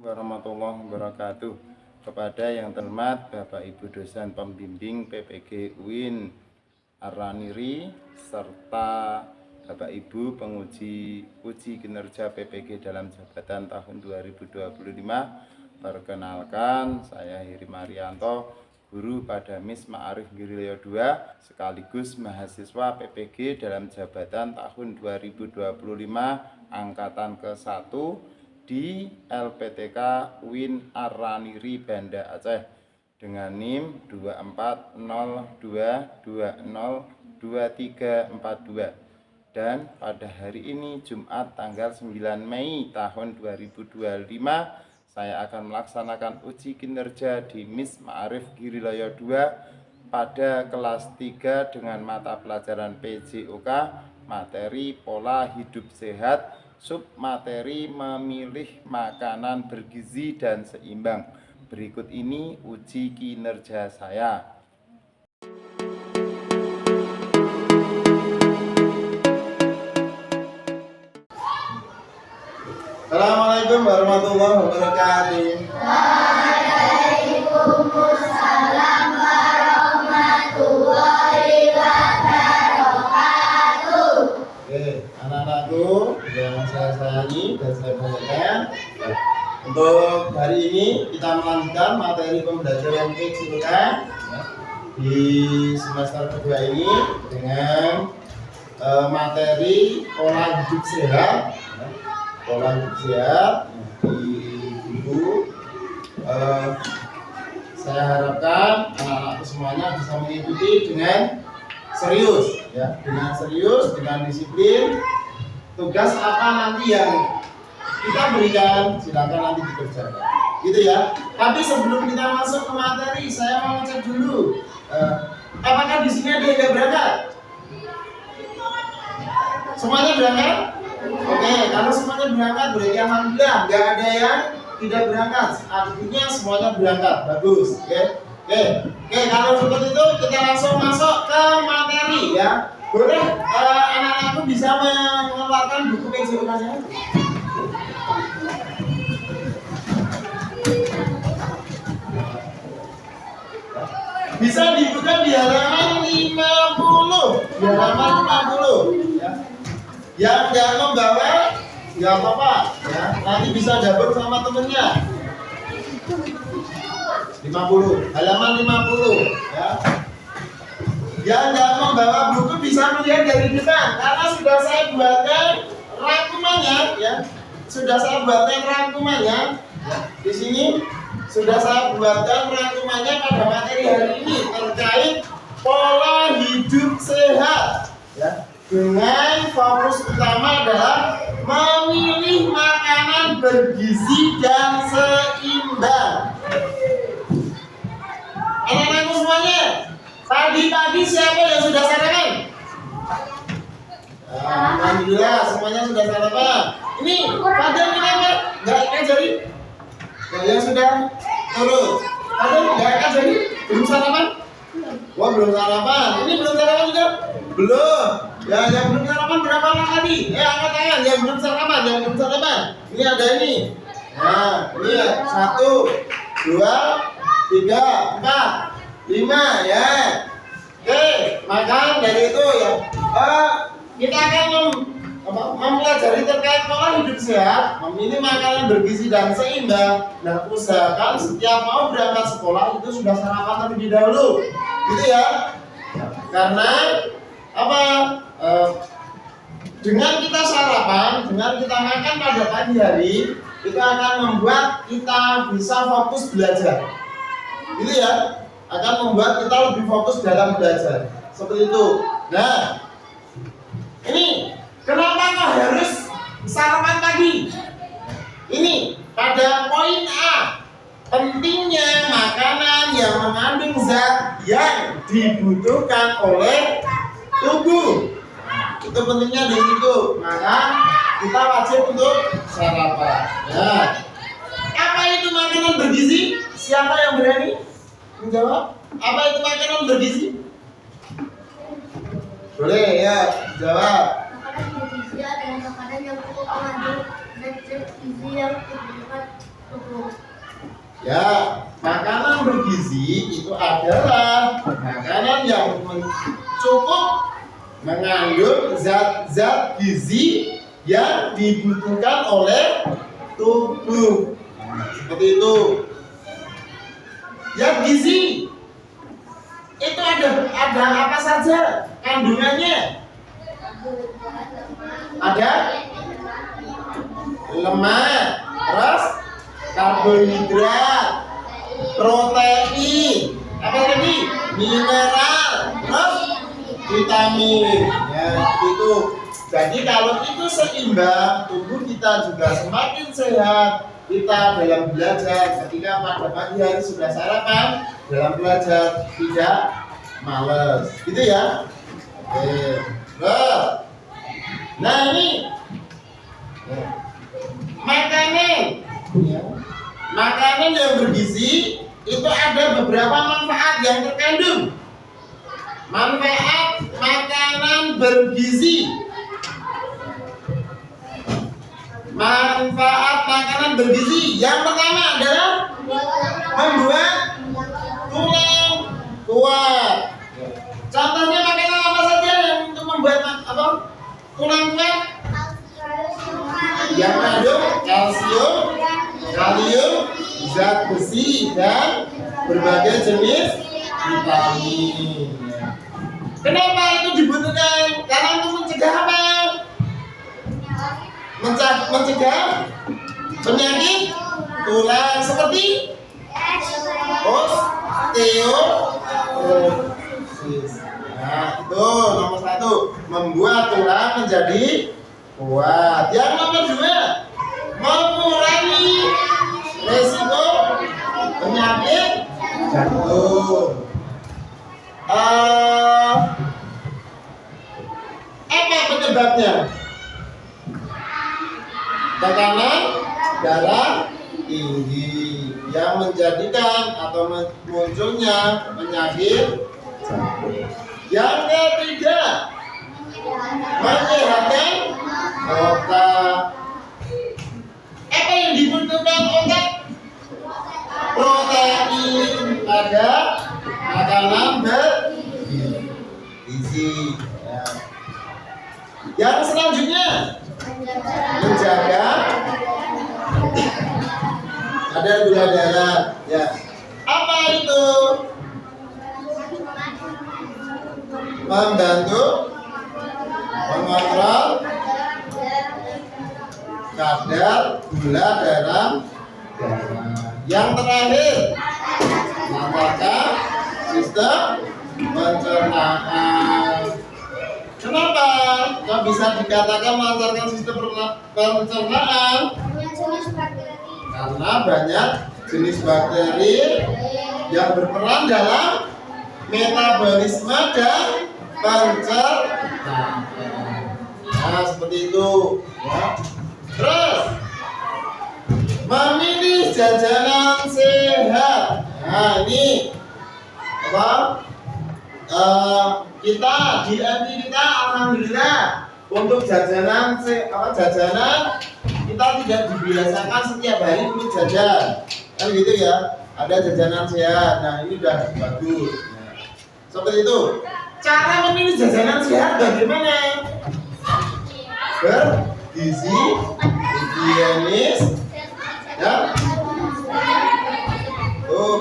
Warahmatullahi wabarakatuh. Kepada yang terhormat Bapak Ibu dosen pembimbing PPG UIN Ar-Raniri serta Bapak Ibu penguji uji kinerja PPG dalam jabatan tahun 2025. Perkenalkan, saya Heri Marianto, guru pada MIS Ma'arif Girilayo 2 sekaligus mahasiswa PPG dalam jabatan tahun 2025 angkatan ke-1 di LPTK UIN Ar-Raniri Banda Aceh dengan NIM 2402202342 dan pada hari ini Jumat tanggal 9 Mei tahun 2025 saya akan melaksanakan uji kinerja di MIS Ma'arif Girilayo 2 pada kelas 3 dengan mata pelajaran PJOK materi pola hidup sehat, submateri memilih makanan bergizi dan seimbang. Berikut ini uji kinerja saya. Assalamualaikum warahmatullahi wabarakatuh. Waalaikumsalam warahmatullahi wabarakatuh. Oke, anak-anakku yang saya sayangi dan saya banggakan, untuk hari ini kita melanjutkan materi pembelajaran PJOK di semester kedua ini dengan materi pola hidup sehat. Pola hidup sehat di buku. Saya harapkan anak-anakku semuanya bisa mengikuti dengan serius, ya, dengan serius, dengan disiplin. Tugas apa nanti yang kita berikan, silakan nanti dikerjakan, gitu ya. Tapi sebelum kita masuk ke materi, saya mau ngecek dulu, apakah di sini ada yang nggak berangkat? Semuanya berangkat? Oke, kalau semuanya berangkat berarti alhamdulillah. Nggak ada yang tidak berangkat, artinya semuanya berangkat. Bagus, oke. Oke, kalau seperti itu kita langsung masuk ke materi, ya. Boleh anak-anakku bisa mengeluarkan buku PJOK-nya? Bisa dibuka di halaman 50. Di halaman 50, ya. Yang tidak membawa nggak apa-apa, ya. Nanti bisa gabung sama temennya. 50, halaman 50, ya. Yang tidak membawa buku bisa melihat dari depan karena sudah saya buatkan rangkumannya, ya. Sudah saya buatkan rangkumannya, ya. Di sini sudah saya buatkan rangkumannya pada materi hari ini terkait pola hidup sehat, ya. Dengan fokus utama adalah memilih makanan bergizi dan seimbang. Anak-anakku semuanya, pagi-pagi siapa yang sudah sarapan? Alhamdulillah semuanya sudah sarapan. Ini padahal kenapa nggak jadi? Yang sudah turun. Padahal nggak jadi, belum sarapan? Wah, belum sarapan. Ini belum sarapan juga? Belum. Ya, yang belum sarapan berapa orang tadi? Angkat tangan. Yang belum sarapan, yang belum sarapan. Ini ada ini. Nah, ini ya. 1, 2, 3, 4, 5, ya. Oke, makan dari itu ya. Kita akan mempelajari terkait pola hidup sehat, memilih makanan bergizi dan seimbang. Nah, usahakan setiap mau berangkat sekolah itu sudah sarapan terlebih dahulu, gitu ya. Karena apa? Dengan kita sarapan, dengan kita makan pada pagi hari, itu akan membuat kita bisa fokus belajar, gitu ya. Akan membuat kita lebih fokus dalam belajar, seperti itu. Nah, ini kenapa kok harus sarapan pagi? Ini pada poin A, pentingnya makanan yang mengandung zat yang dibutuhkan oleh tubuh. Itu pentingnya di situ. Maka kita wajib untuk sarapan. Nah, apa itu makanan bergizi? Siapa yang berani menjawab? Apa itu makanan bergizi? Boleh ya, jawab. Makanan bergizi adalah makanan yang cukup mengandung zat gizi yang dibutuhkan Ya, makanan bergizi itu adalah makanan yang cukup mengandung zat-zat gizi yang dibutuhkan oleh tubuh. Seperti itu. Yang gizi itu ada apa saja kandungannya? Ada lemak, terus karbohidrat, protein, apa lagi? Mineral, terus vitamin. Ya, itu. Jadi kalau itu seimbang, tubuh kita juga semakin sehat. Kita dalam belajar, ketika pada pagi hari sudah sarapan, dalam belajar tidak males, gitu ya. Oke. Nah ini makanan yang bergizi itu ada beberapa manfaat yang terkandung. Manfaat makanan bergizi. Manfaat makanan bergizi yang pertama adalah membuat tulang kuat. Contohnya makanan apa saja yang untuk membuat tulang kuat? Yang mengandung kalsium, kalium, zat besi dan berbagai jenis vitamin. Kenapa itu dibutuhkan? Karena untuk mencegah apa? Mencegah penyakit tulang seperti osteoporosis. Nah, itu nomor 1, membuat tulang menjadi kuat. Yang nomor 2, mengurangi resiko penyakit jantung. Apa penyebabnya? Tekanan darah tinggi yang menjadikan atau munculnya penyakit jantung. Yang ketiga, menyehatkan otak. Apa yang dibutuhkan otak? Protein pada makanan bergizi. Ya. Yang selanjutnya, menjaga kadar gula darah. Ya. Apa itu? Membantu mengontrol kadar gula dalam darah. Yang terakhir, melancarkan sistem pencernaan. Kenapa kok bisa dikatakan melancarkan sistem pencernaan? Karena banyak jenis bakteri yang berperan dalam metabolisme dan pencernaan. Nah, seperti itu. Ya. Terus, memilih jajanan sehat. Nah, ini apa? Kita di MI kita alhamdulillah untuk jajanan kita tidak dibiasakan setiap hari untuk jajan, kan gitu ya. Ada jajanan sehat. Nah, ini udah bagus. Nah, seperti itu. Cara memilih jajanan sehat bagaimana? Bergizi, higienis, ya.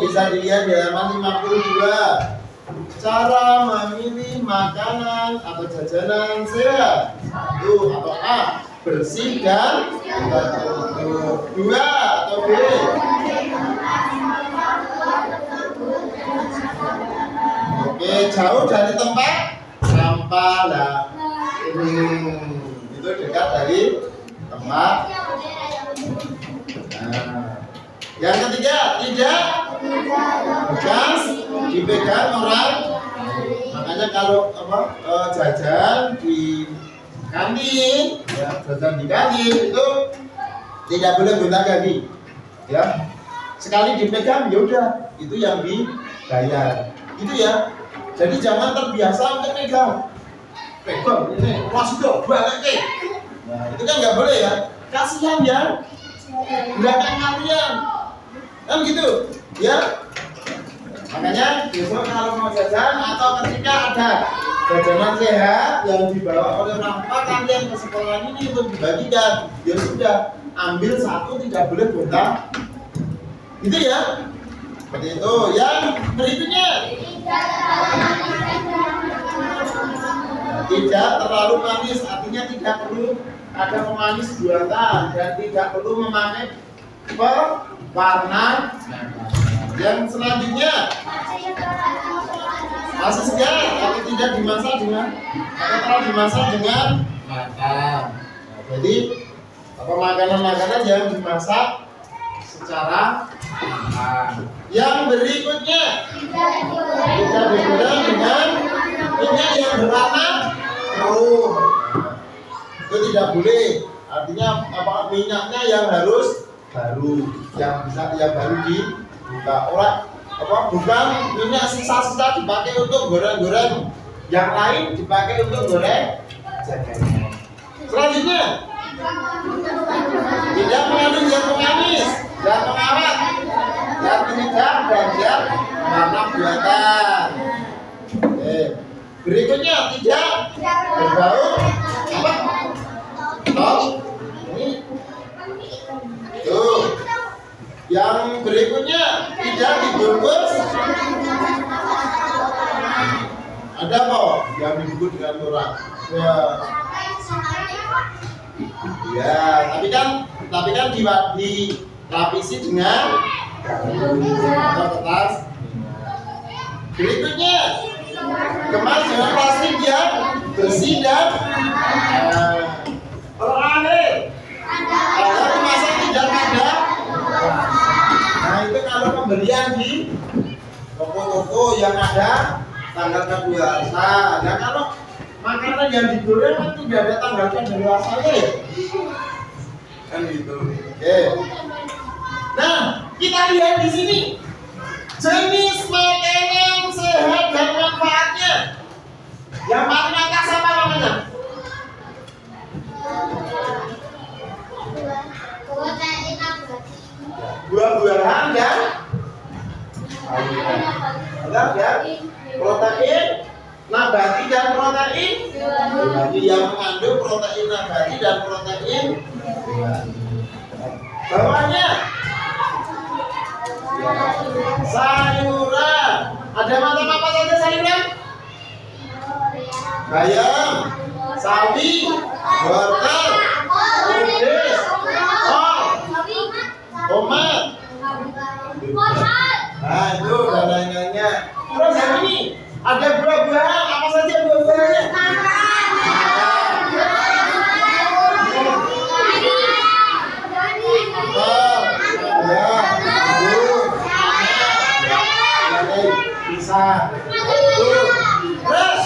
Bisa dilihat di halaman 52. Cara memilih makanan atau jajanan sehat. 1 atau A, bersih dan terukur. 2 atau B, oke, jauh dari tempat sampah lah. Itu dekat dari tempat. Nah, yang ketiga, tidak bekas dipegang orang. Makanya kalau jajan di kantin, ya, jajan di kantin itu tidak boleh gonta ganti, ya. Sekali dipegang, ya udah, itu yang dibayar, gitu ya. Jadi jangan terbiasa untuk pegang ini, masuk dong, balik. Nah, itu kan nggak boleh ya. Kasihan ya, belakang kalian. Kan gitu, ya. Makanya besok kalau mau jajan atau ketika ada jajanan sehat yang dibawa oleh orang tua kalian ke sekolah ini untuk dibagikan, ya sudah, ambil satu, tidak boleh bontang. Gitu ya. Seperti itu. Yang berikutnya, tidak terlalu manis, artinya tidak perlu ada pemanis buatan dan tidak perlu memakai pewarna. Yang selanjutnya, masih segar atau tidak dimasak dengan atau telah dimasak dengan matang. Jadi makanan-makanan yang dimasak secara matang. Yang berikutnya, tidak digoreng dengan minyak yang berwarna keruh. Itu tidak boleh. Artinya minyaknya yang harus baru, yang bisa yang baru dibuka. Bukan minyak sisa-sisa dipakai untuk goreng-goreng, yang lain dipakai untuk goreng jajanan. Selanjutnya, tidak mengandung zat pemanis, zat pengawet, zat penyedap dan zat warna buatan. Berikutnya, tidak berbau ini tuh. Yang berikutnya, tidak dibungkus. Ada kok yang dibungkus dengan murah. Ya, tapi kan dilapisi dengan kertas. Berikutnya, kemas dengan plastik yang bersih dan terakhir, agar kemasan tidak ada. Nah, itu kalau pembelian di toko-toko yang ada tanggal kadaluarsa. Nah, kalau makanan yang digoreng kan tidak ada tanggal kadaluarsanya ya. Kan gitu. Oke. Nah, kita lihat di sini jenis makanan sehat dan manfaatnya. Yang paling atas apa namanya? Buah-buahan dan protein nabati dan protein yang mengandung protein nabati dan protein bawahnya sayuran. Ada macam apa saja sayuran? Bayam, sawi, wortel, kubis, kol, tomat. Nah, itu dan lain-lainnya. Terus yang ini ada buah-buahan. Apa saja buah-buahannya? Bisa. Terus,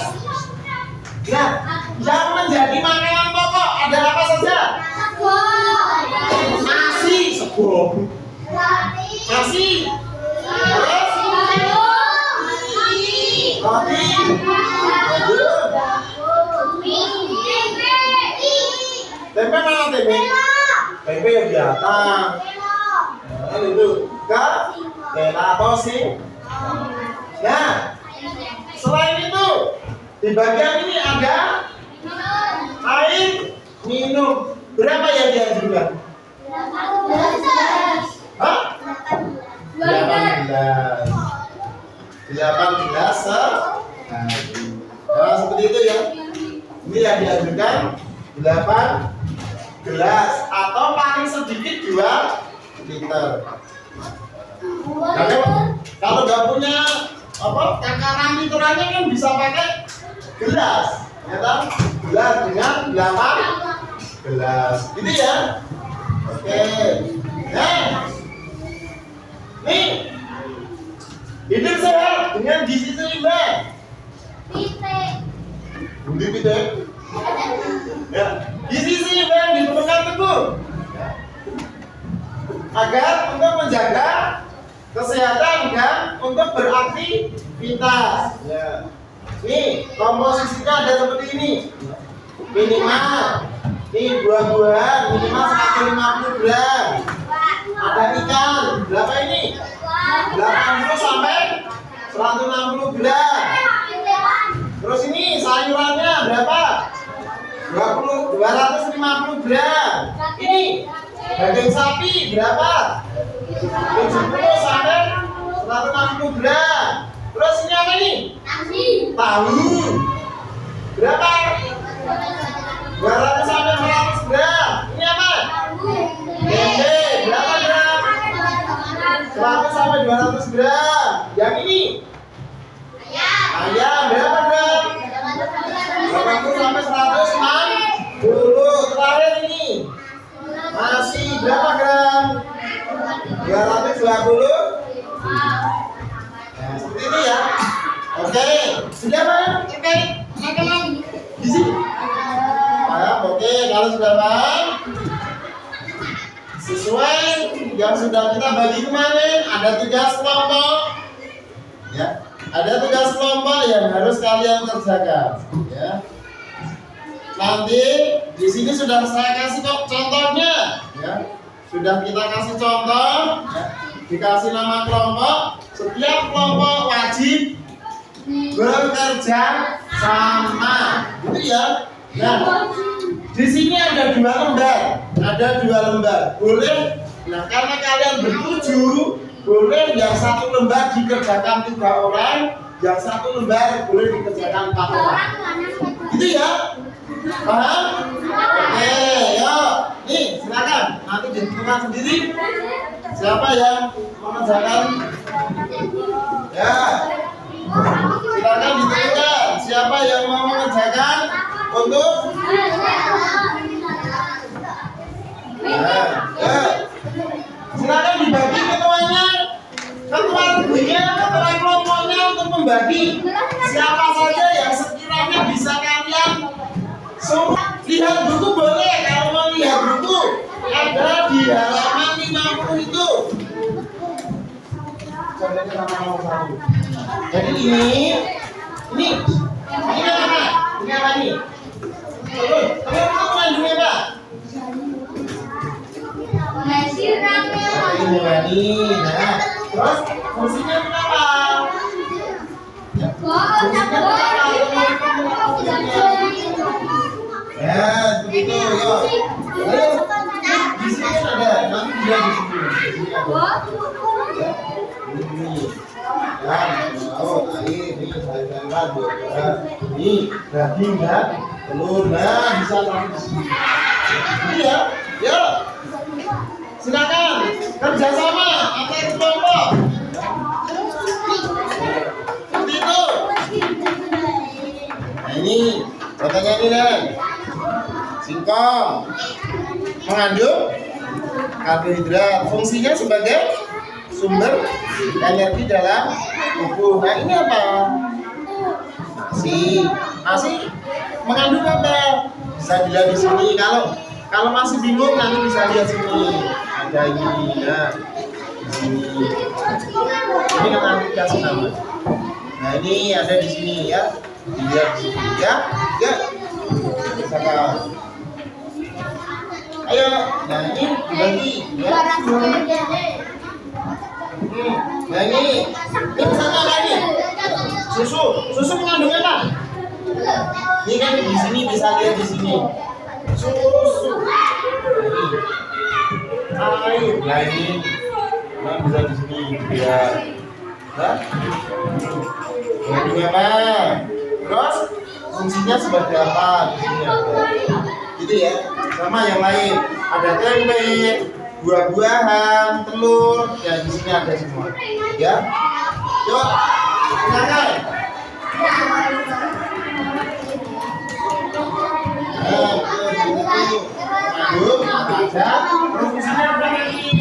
nah, yang menjadi makanan pokok ada apa saja? Nasi, sego, nasi, terus roti, tempe mana tempe? Tempe yang biasa. Nah, itu atau sih. Nah, selain itu di bagian ini ada air minum. Berapa yang dianjurkan? 18 sehari. Nah, seperti itu ya. Ini yang dianjurkan 8 gelas atau paling sedikit 2 liter. Kalau nggak punya takaran literannya kan bisa pakai gelas, ya kan? Gelas dengan 8 gelas. Gitu ya. Oke. Nah, nih hidup sehat dengan gizi seimbang. Budi pite. Ya, gizi seimbang diperlukan teguh agar untuk menjaga kesehatan dan untuk beraktivitas. Ya. Nih komposisinya ada seperti ini. Minimal, nih buah-buahan minimal 150 gram. Ada ikan. Berapa ini? 80 sampai 160 gram. Terus ini sayurannya berapa? 250 gram. Ini daging sapi berapa? 70 sampai 160 gram. Terus ini apa ini? Tahu. Berapa? 200 sampai 400 gram. Ini apa? Tempe. Berapa gram? 100 sampai 200 gram. Yang ini? Ayam. Berapa gram? 80 sampai 160. Terakhir ini nasi berapa gram? 220. Nah, seperti itu ya. Oke, sudah paham? Oke, di sini. Paham? Oke, kalau sudah paham, sesuai yang sudah kita bagi kemarin, ada tugas kelompok. Ya, ada tugas kelompok yang harus kalian kerjakan. Ya. Nanti di sini sudah saya kasih kok contohnya, ya. Sudah kita kasih contoh, ya. Dikasih nama kelompok. Setiap kelompok wajib bekerja sama, gitu ya. Nah, di sini ada 2 lembar, boleh. Nah, karena kalian bertujuh, boleh yang 1 lembar dikerjakan 3 orang, yang 1 lembar boleh dikerjakan 4 orang. Gitu ya. Paham? Oke, yuk. Nih, silakan. Nanti ditentukan sendiri siapa yang mengerjakan. Ya. Silakan ditentukan siapa yang mau mengerjakan untuk. Ya. Silakan dibagi ketuanya, ketua regunya, ketua kelompoknya untuk membagi siapa saja yang sekiranya bisa kalian. Lihat buku boleh, kalau mau lihat buku ada di halaman 50 itu. Jadi ini apa? Ini apa nih? Terus majunya apa? Ini tadi. Nah, terus fungsinya apa? Fungsinya apa? Ya, begitu. Yuk. Ayo. Di sini ada, nanti dia di sini. Ini. Ini sayuran, ini daging dan telur. Nah, bisa taruh di sini. Ini ya. Yuk. Silakan kerjasama antar kelompok. Seperti itu. Nah, ini contohnya ini dan singkong mengandung karbohidrat, fungsinya sebagai sumber energi dalam tubuh. Nah, ini apa? Nasi mengandung apa? Bisa dilihat di sini. Kalau masih bingung nanti bisa lihat sini. Ada ini, nah di sini. Ini kan nanti kasih nama. Nah, ini ada di sini ya. Dilihat di sini ya. Ya. Misalkan. Ayo. Nah, ini dibagi ya. Nah, ini misalkan apa ini? Susu mengandung apa? Ini kan di sini bisa lihat di sini. Susu. Air. Nah, ini bisa di sini ya. Nah, mengandung apa? Terus fungsinya sebagai apa? Di sini ada. Gitu ya. Sama yang lain. Ada tempe, buah-buahan, telur, dan di sini ada semua. Ya. Yuk, silakan. Mengandung ada. Terus fungsinya apa lagi?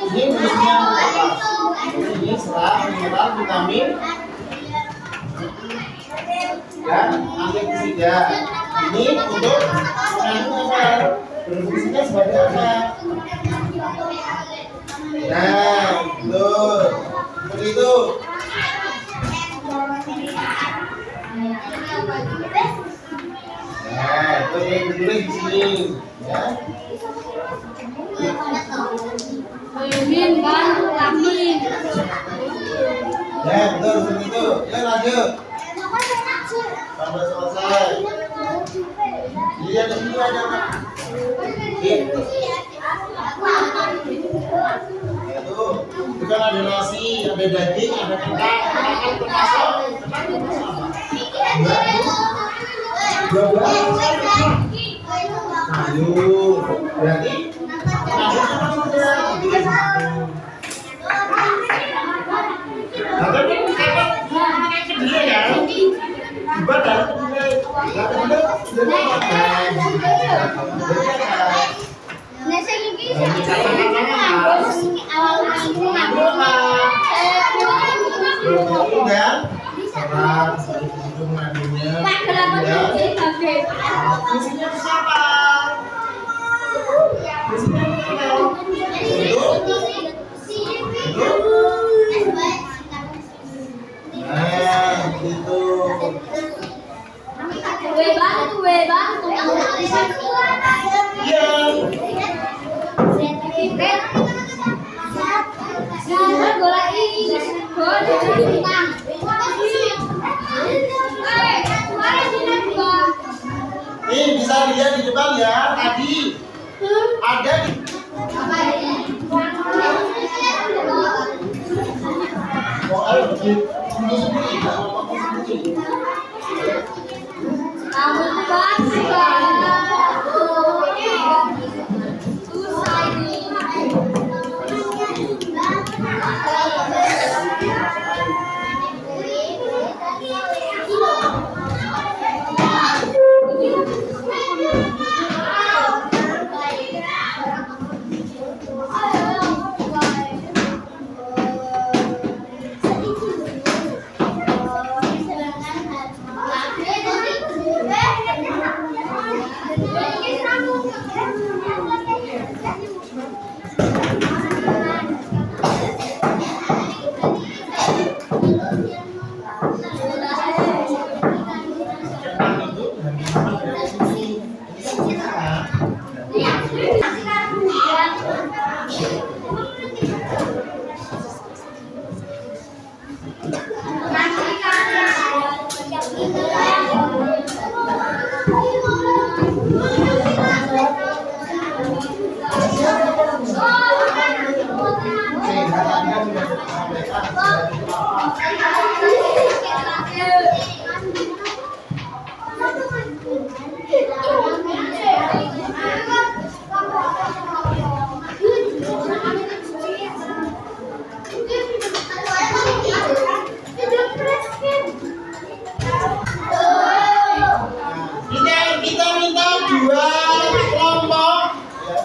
Ini fungsinya apa? Ini serat, mineral, vitamin dan antioksida. Ini untuk mengandung apa? Berfungsinya sebagai apa? Nah, betul. Seperti itu. Nah, itu yang ditulis di sini, ya. Min kan kami. Ya, betul seperti itu. Ya, lanjut sampai selesai. Lihat di sini ada apa? Itu. Itu bukan ada nasi, ada daging, ada kentang, makan termasuk. Sayur, berarti ini bisa lihat di depan ya, tadi ada di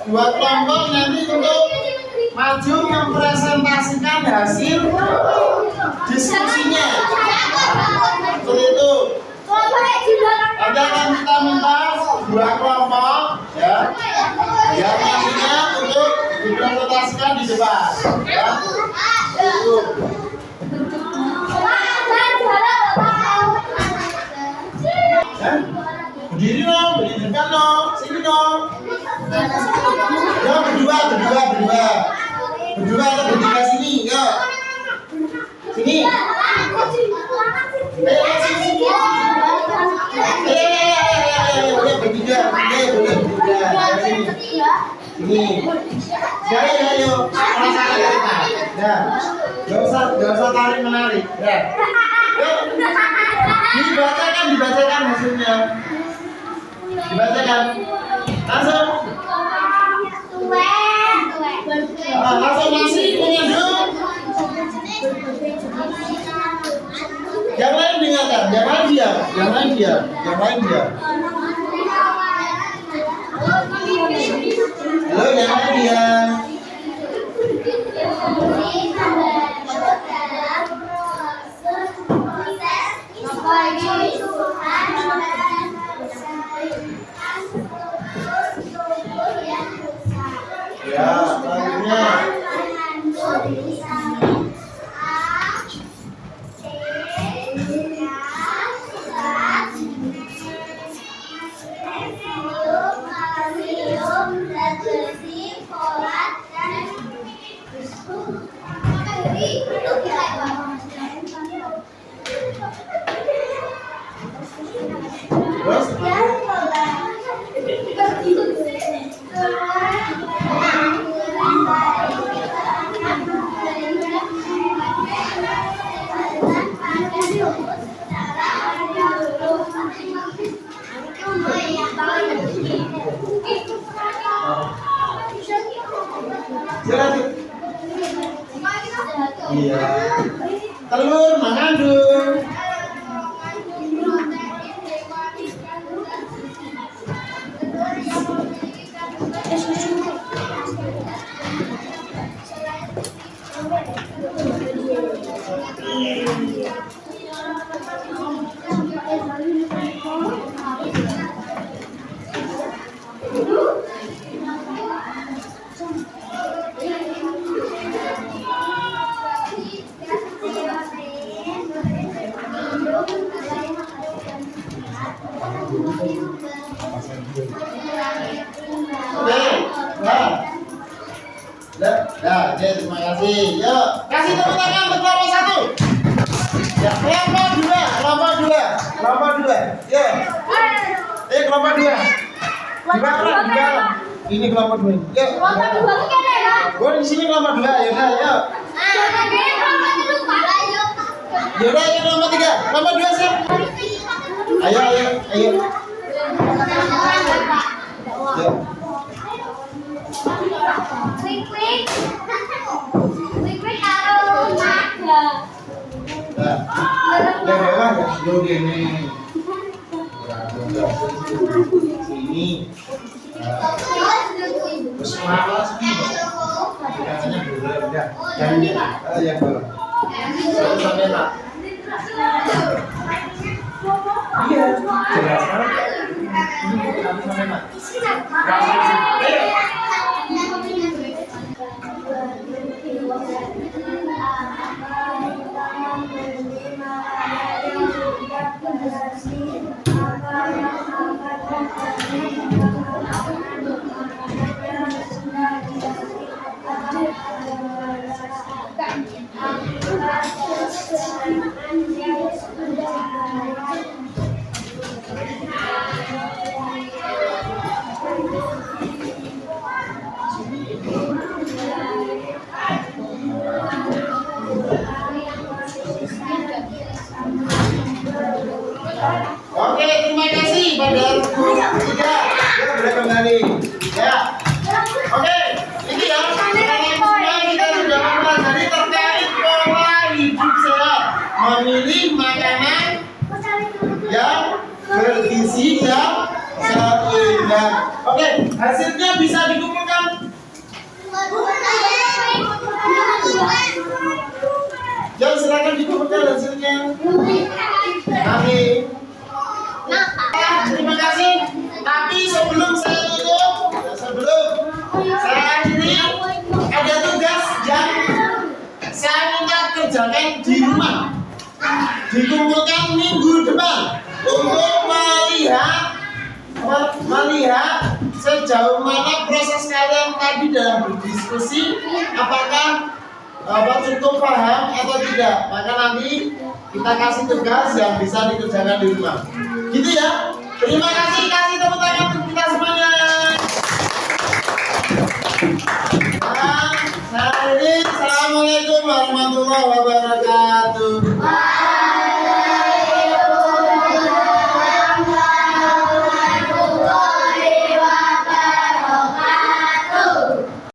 dua kelompok nanti untuk maju mempresentasikan hasil diskusinya. Seperti itu. Nanti akan kita minta dua kelompok ya, yang nantinya untuk dipresentasikan di depan. Ya. Itu. Berdiri dong, berdiri depan dong, sini dong. Ya berdua atau bertiga sini, ya. Sini. Sini. Boleh bertiga. Sini. Ayo. Sama-sama kita. Ya. Gak usah tarik menarik. Ya. Yuk. Dibacakan hasilnya. Dibacakan. Langsung. Langsung nasi menyanjung. Yang lain dengarkan, yang lain diam. Halo, yang lain diam. Ya, selanjutnya. Oke, nah. Nah, terima kasih. Yuk, kasih tepuk tangan untuk kelompok 1. Ya, kelompok 2, kelompok 2, kelompok 2. Yuk. Kelompok 2. Dua orang. Ini kelompok 2. Yuk. Oh, di sini kelompok 2. Yaudah, yuk. Yaudah, yuk kelompok 3. Kelompok 2 sih. Ayo. Yuk. Ini. Sini. Terus kenapa sih? Katanya udah. Yang belum. Sampai nak. Iya. Jelas kan? Sampai nak. Oke, terima kasih pada guru 3. Ya, boleh kembali. Ya. Oke, ini ya. Semua kita sudah mempelajari terkait pola hidup sehat, memilih makanan yang bergizi dan seimbang. Oke, hasilnya bisa dikumpulkan. Jangan silakan dikumpulkan hasilnya. Amin. Terima kasih. Tapi sebelum saya tutup, saya akhiri, ada tugas yang saya minta kerjakan di rumah. Dikumpulkan minggu depan untuk melihat sejauh mana proses kalian tadi dalam berdiskusi, apakah cukup paham atau tidak. Maka nanti kita kasih tugas yang bisa dikerjakan di rumah. Gitu ya. Terima kasih, kasih tepuk tangan untuk kita semuanya. Assalamualaikum warahmatullahi wabarakatuh.